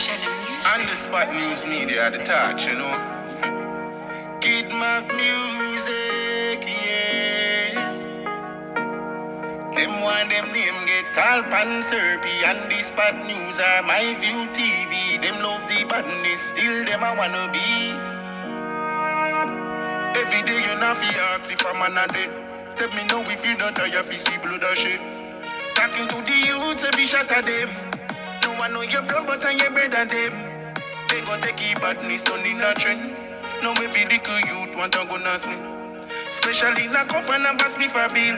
On the spot news media at the touch, you know. Kid Mac music, yes. Them want them name get called Pan Serpy. And the spot news are my view TV. Them love the badness, still them I wanna be. Every day you know fi ask if I'm a dead. Tell me now if you don't tire fi see blood or shit. Talking to the youth, be shot at them. No one know your blood, but and your bread and them. They go take it badness, turn in a trend. No me be the youth, want to go nursing. Especially in a cup and a pass me for bill.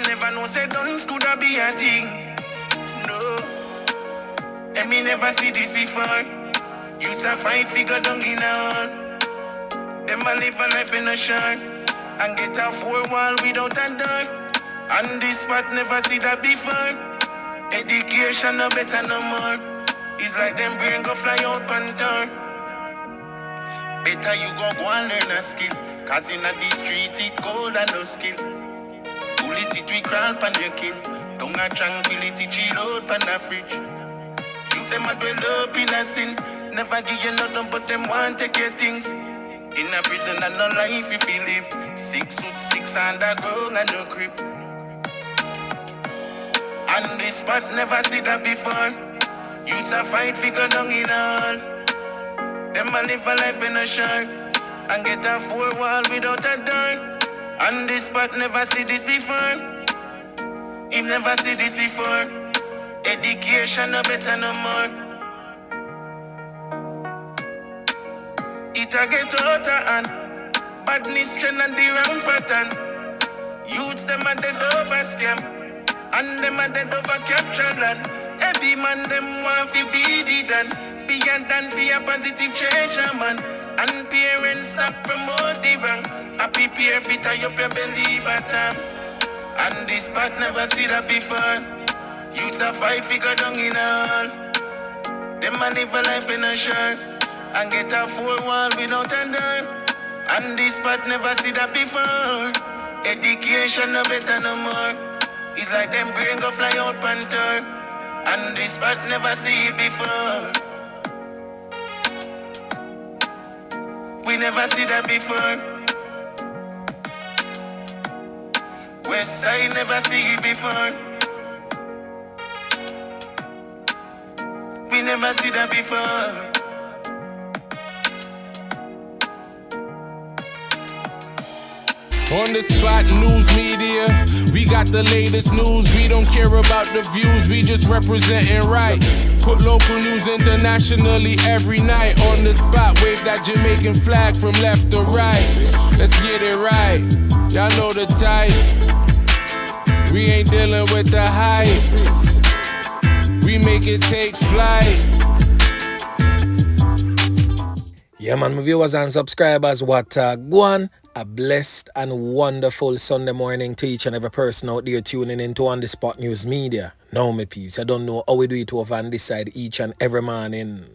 Never know say dance could be a thing. No. And me never see this before. Youths a fight figure down in a hall. Them a live a life in a shirt. And get a four wall without a door. And this spot never see that before. Education no better no more. It's like them brain go fly out on tour. Better you go and learn a skill. Cause in the street it cold and no skill. Pull it we crawl pan your kill. Don't a tranquility chill out pan the fridge. You them a dwell up in a sin. Never give you nothing but them want take your things. In a prison and no life if you live. 6 foot 6 underground and no crib. And this spot never see that before. Youths a fight figure down in all. Them a live a life in a shirt. And get a four wall without a door. And this spot never see this before. He never see this before. Education no better no more. It a get out of hand. Badness trend and the wrong pattern. Youths them a dead over scam. And them a dead over capture land. Every man them want to be the done. Beyond than be a positive change, man. And parents stop promote the wrong. Happy peer fit tie up your belly bottom. And this spot never see that before. Youths a fight figure down in all. Them a live a life in a shirt. And get a four wall without a door. And this spot never see that before. Education no better no more. It's like them brain go fly out pan tour. And this spot never see it before. We never see that before. West side never see it before. We never see that before. On the spot news media, we got the latest news. We don't care about the views, we just representing right. Put local news internationally every night. On the spot, wave that Jamaican flag from left to right. Let's get it right, y'all know the type. We ain't dealing with the hype. We make it take flight. Yeah man, my viewers and subscribers, what go on? A blessed and wonderful Sunday morning to each and every person out there tuning into On The Spot News Media. Now, my peeps, I don't know how we do it over on this side each and every morning.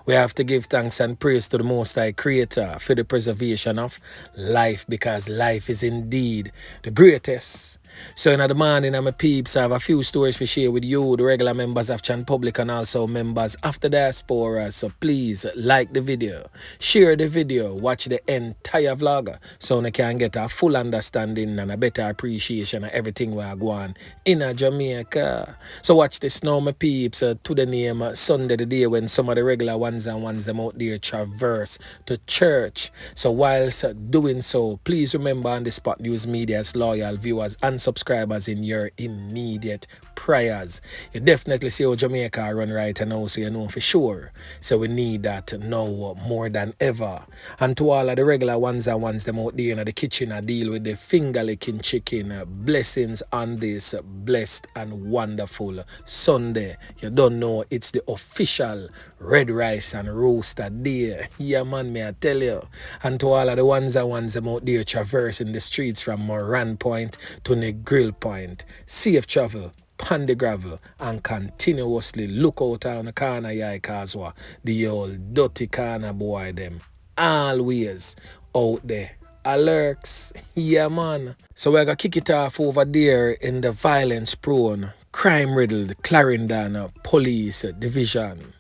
We have to give thanks and praise to the Most High Creator for the preservation of life, because life is indeed the greatest. So in the morning, my peeps, I have a few stories to share with you, the regular members of Chan Public and also members of the diaspora. So please like the video, share the video, watch the entire vlog so you can get a full understanding and a better appreciation of everything we are going in Jamaica. So watch this now, my peeps, to the name Sunday, the day when some of the regular ones and ones them out there traverse to church. So whilst doing so, please remember On The Spot News Media's loyal viewers and subscribers in your immediate prayers. You definitely see how Jamaica run right now, so you know for sure. So we need that now more than ever. And to all of the regular ones and ones them out there in the kitchen, I deal with the finger licking chicken. Blessings on this blessed and wonderful Sunday. You don't know, it's the official red rice and roaster day. Yeah man, may I tell you. And to all of the ones and ones them out there traversing the streets from Moran Point to Negril Point, safe travel pan the gravel and continuously look out on the corner yai Kazwa. The old dirty corner boy them always out there. Alerts, yeah man. So we're gonna kick it off over there in the violence prone, crime riddled Clarendon Police Division,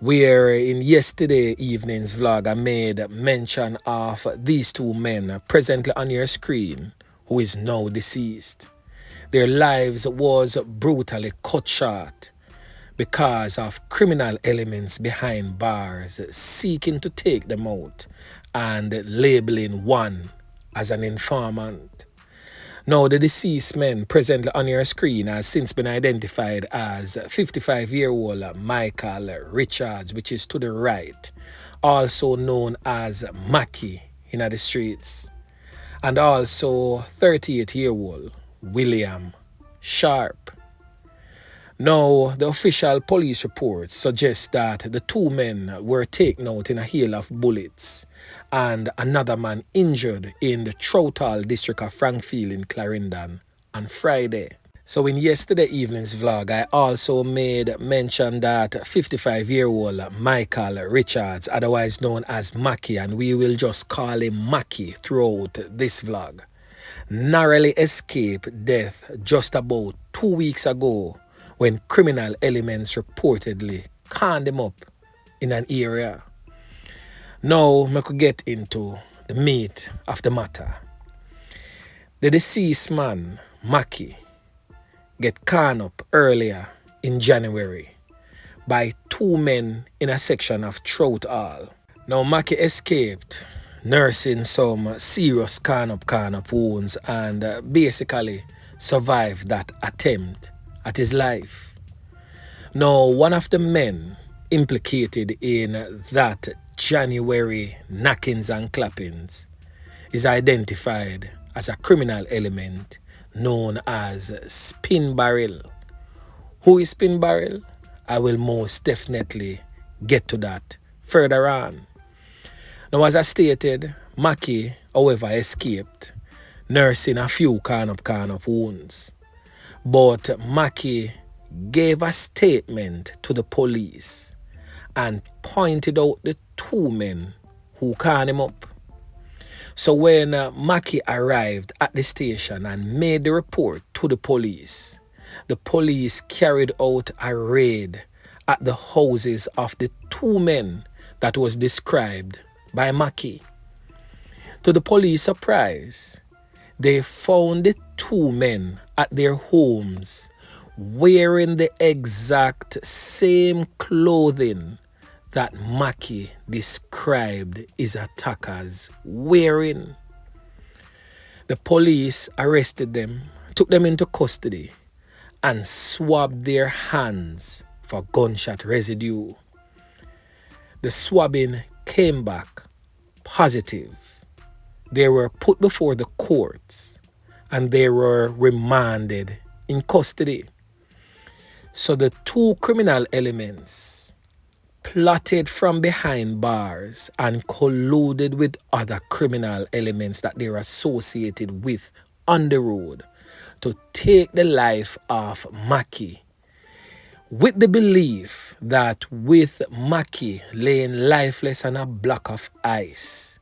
where in yesterday evening's vlog I made mention of these two men presently on your screen who is now deceased. Their lives was brutally cut short because of criminal elements behind bars seeking to take them out and labeling one as an informant. Now, the deceased men presently on your screen has since been identified as 55-year-old Michael Richards, which is to the right, also known as Mackie in the streets, and also 38-year-old William Sharp. Now, the official police reports suggest that the two men were taken out in a hail of bullets and another man injured in the Troutal district of Frankfield in Clarendon on Friday. So in yesterday evening's vlog, I also made mention that 55-year-old Michael Richards, otherwise known as Mackie, and we will just call him Mackie throughout this vlog, narrowly escaped death just about 2 weeks ago when criminal elements reportedly conned him up in an area. Now, I could get into the meat of the matter. The deceased man, Mackie, get conned up earlier in January by two men in a section of Trout Hall. Now, Mackie escaped, nursing some serious con up wounds and basically survived that attempt at his life. Now, one of the men implicated in that January knockings and clappings is identified as a criminal element known as Spin Barrell. Who is Spin Barrell? I will most definitely get to that further on. Now, as I stated, Mackie, however, escaped, nursing a few can up wounds. But Mackie gave a statement to the police and pointed out the two men who conned him up. So when Mackie arrived at the station and made the report to the police carried out a raid at the houses of the two men that was described by Mackie. To the police surprise, they found the two men at their homes wearing the exact same clothing that Mackie described his attackers wearing. The police arrested them, took them into custody, and swabbed their hands for gunshot residue. The swabbing came back positive. They were put before the courts and they were remanded in custody. So the two criminal elements plotted from behind bars and colluded with other criminal elements that they're associated with on the road to take the life of Mackie, with the belief that with Mackie laying lifeless on a block of ice,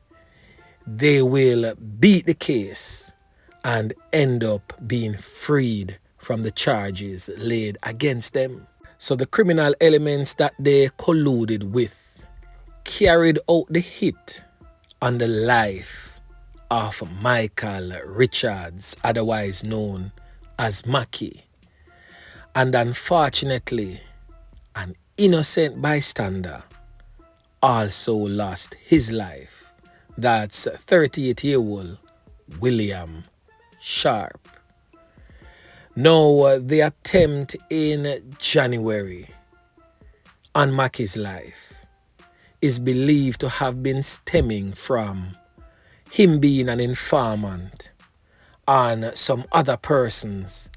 they will beat the case and end up being freed from the charges laid against them. So the criminal elements that they colluded with carried out the hit on the life of Michael Richards, otherwise known as Mackie. And unfortunately, an innocent bystander also lost his life. That's 38-year-old William Sharp. Now, the attempt in January on Mackie's life is believed to have been stemming from him being an informant on some other persons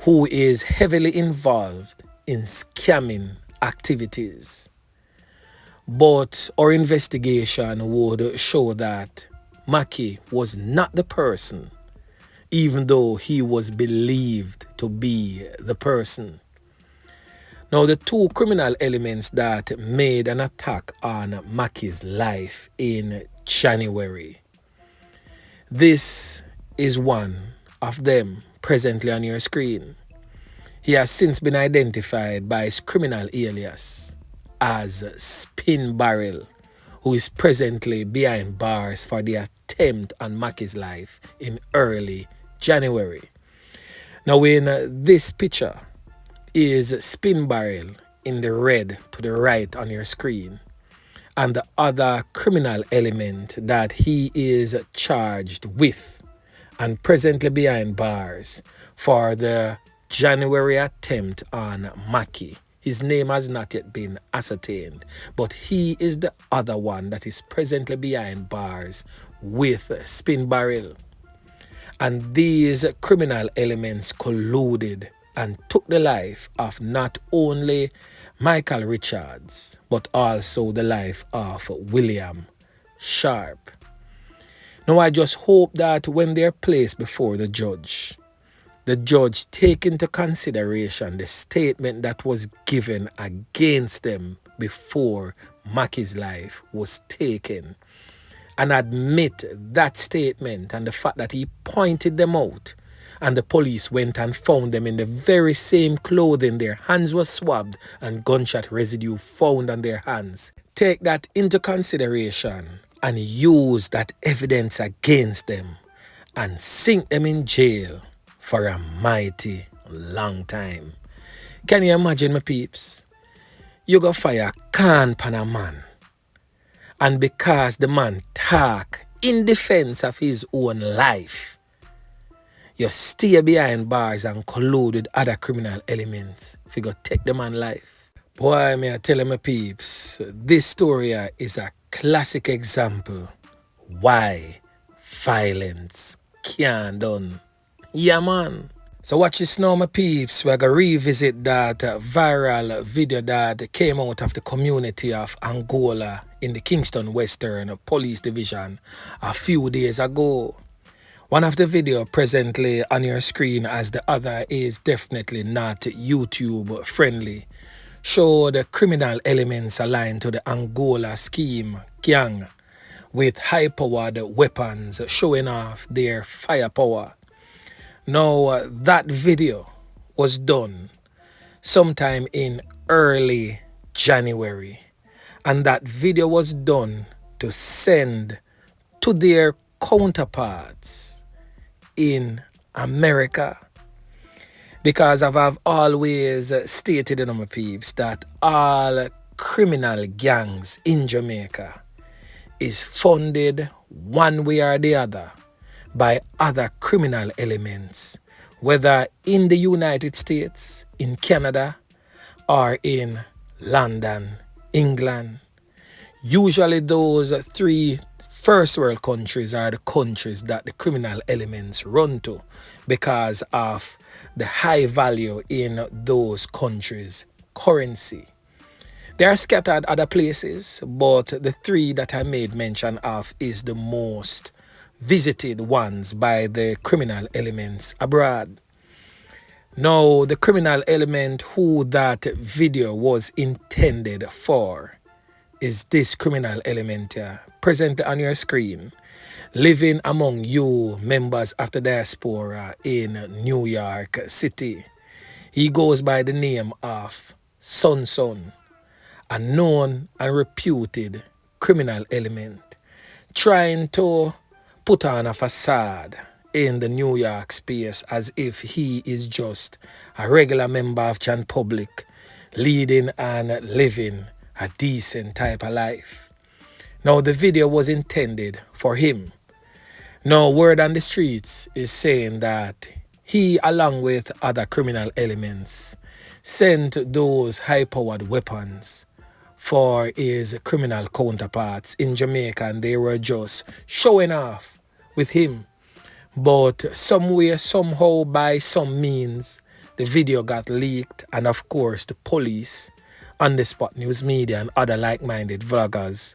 who is heavily involved in scamming activities. But our investigation would show that Mackie was not the person, even though he was believed to be the person. Now, the two criminal elements that made an attack on Mackie's life in January, this is one of them presently on your screen. He has since been identified by his criminal alias as Spin Barrell, who is presently behind bars for the attempt on Mackie's life in early January. Now in this picture is Spin Barrell in the red to the right on your screen, and the other criminal element that he is charged with and presently behind bars for the January attempt on Mackie. His name has not yet been ascertained, but he is the other one that is presently behind bars with Spin Barrell. And these criminal elements colluded and took the life of not only Michael Richards, but also the life of William Sharp. Now I just hope that when they're placed before the judge take into consideration the statement that was given against them before Mackie's life was taken, and admit that statement and the fact that he pointed them out and the police went and found them in the very same clothing. Their hands were swabbed and gunshot residue found on their hands. Take that into consideration and use that evidence against them and sink them in jail for a mighty long time. Can you imagine, my peeps? You go fire can pan a man, and because the man talk in defense of his own life, you stay behind bars and collude with other criminal elements if you go take the man life. Boy, may I tell you, my peeps, this story is a classic example why violence can't done. Yeah, man. So watch this now, my peeps. We're going to revisit that viral video that came out of the community of Angola in the Kingston Western Police Division a few days ago. One of the video presently on your screen, as the other is definitely not YouTube friendly, show the criminal elements aligned to the Angola scheme gang with high-powered weapons showing off their firepower. Now, that video was done sometime in early January, and that video was done to send to their counterparts in America. Because I've always stated in my peeps that all criminal gangs in Jamaica is funded one way or the other by other criminal elements, whether in the United States, in Canada, or in London, England. Usually those three first world countries are the countries that the criminal elements run to because of the high value in those countries' currency. They are scattered other places, but the three that I made mention of is the most visited ones by the criminal elements abroad. Now, the criminal element who that video was intended for is this criminal element here, present on your screen, living among you members of the diaspora in New York City. He goes by the name of Sun, a known and reputed criminal element, trying to put on a facade in the New York space as if he is just a regular member of Chan Public, leading and living a decent type of life. Now, the video was intended for him. Now, word on the streets is saying that he, along with other criminal elements, sent those high-powered weapons for his criminal counterparts in Jamaica, and they were just showing off with him. But somewhere, somehow, by some means, the video got leaked, and of course the police, on the spot news media and other like-minded vloggers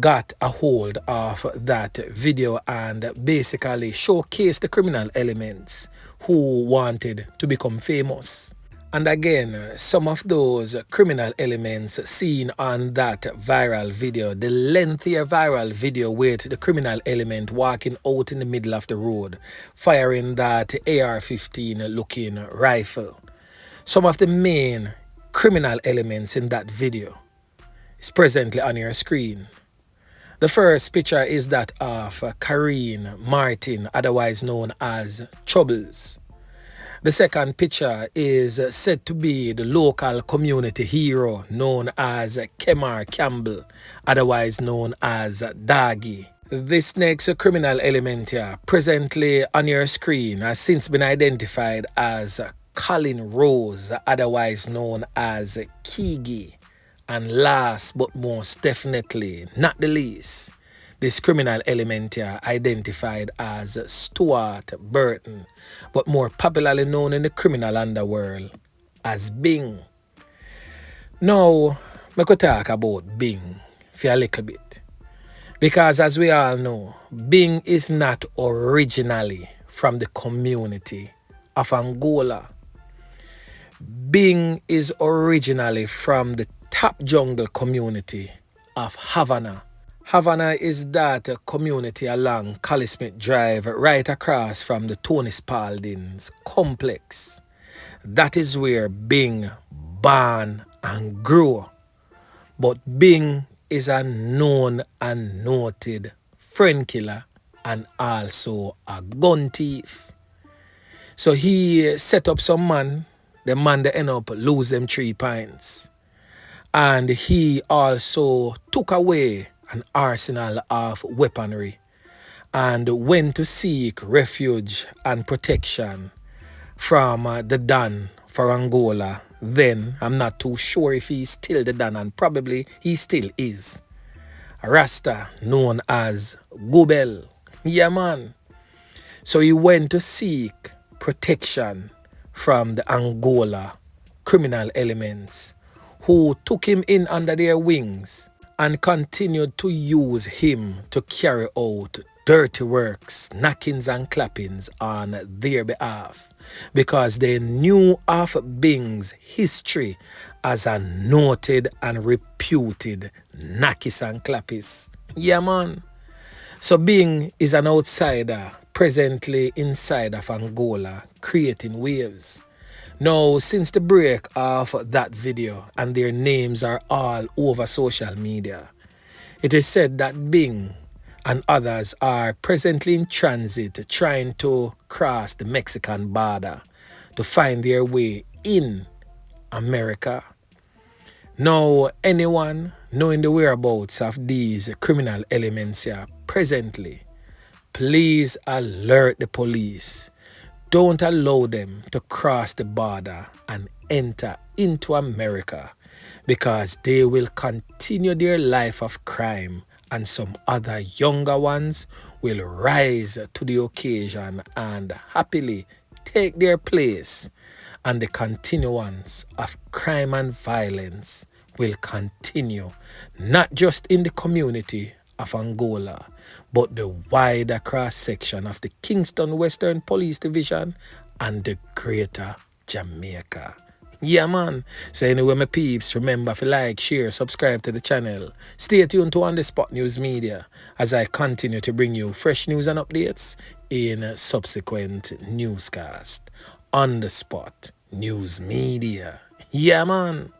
got a hold of that video and basically showcased the criminal elements who wanted to become famous. And again, some of those criminal elements seen on that viral video, the lengthier viral video with the criminal element walking out in the middle of the road, firing that AR-15 looking rifle. Some of the main criminal elements in that video is presently on your screen. The first picture is that of Farin Martin, otherwise known as Troubles. The second picture is said to be the local community hero known as Kemar Campbell, otherwise known as Daggy. This next criminal element here, presently on your screen, has since been identified as Colin Rose, otherwise known as Kigi. And last but most definitely, not the least, this criminal element here identified as Stuart Burton, but more popularly known in the criminal underworld as Bing. Now, I could talk about Bing for a little bit. Because as we all know, Bing is not originally from the community of Angola. Bing is originally from the top jungle community of Havana. Havana is that community along Collie Smith Drive right across from the Tony Spalding's complex. That is where Bing born and grew. But Bing is a known and noted friend killer and also a gun thief. So he set up some man, the man that end up lose them 3 pints. And he also took away an arsenal of weaponry and went to seek refuge and protection from the Don for Angola. Then, I'm not too sure if he's still the Don, and probably he still is. A Rasta known as Gubel. Yeah, man. So he went to seek protection from the Angola criminal elements who took him in under their wings and continued to use him to carry out dirty works, knockings and clappings on their behalf because they knew of Bing's history as a noted and reputed knockis and clappis. Yeah, man. So Bing is an outsider presently inside of Angola creating waves. Now, since the break of that video and their names are all over social media, it is said that Bing and others are presently in transit trying to cross the Mexican border to find their way in America. Now, anyone knowing the whereabouts of these criminal elements here presently, please alert the police. Don't allow them to cross the border and enter into America because they will continue their life of crime and some other younger ones will rise to the occasion and happily take their place, and the continuance of crime and violence will continue not just in the community of Angola, but the wider cross-section of the Kingston Western Police Division and the Greater Jamaica. Yeah, man. So anyway, my peeps, remember to like, share, subscribe to the channel. Stay tuned to On The Spot News Media as I continue to bring you fresh news and updates in subsequent newscast. On The Spot News Media. Yeah, man.